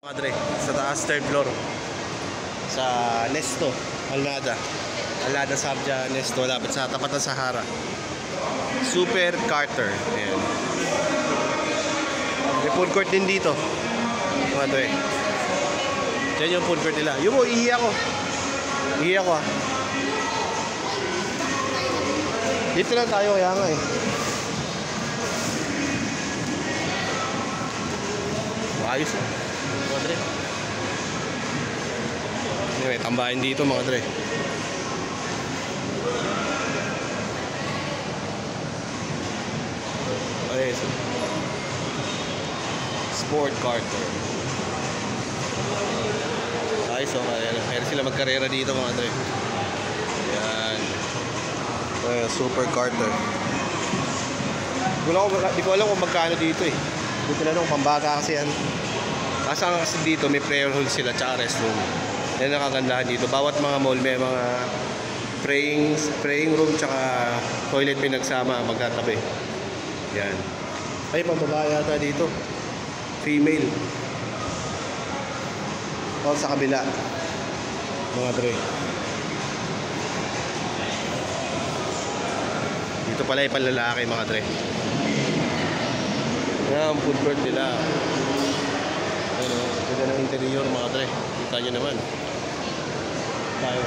Madre, sa taas, third floor. Sa Nesto, Alada Sabja, Nesto, lapit sa tapat ng Sahara. Super Carter. Ayan. May food court din dito. Madre. Diyan yung food court nila. Yung mo, ihi ako. Ihi ako ah. Dito lang tayo, kaya nga eh. Ayos eh. Mga dre. May tambahin dito mga dre. Ayos. Sport Carter. Ayos oh. Kaya sila magkarera dito mga dre. Yan. Super Carter. Di ko alam kung magkano dito eh. Dito na nung pambata kasi yan. Kasama kasi dito may prayer hall sila tsaka restroom. Yan nakagandahan dito. Bawat mga mall may mga praying room tsaka toilet pinagsama magkatabi. Yan. Ay, pambabae yata dito. Female. O sa kabila. Mga dre. Dito pala yung panlalaki mga dre. Yan ang food court nila. Ganda ng interior mga dre. Kita nyo naman. Tayo.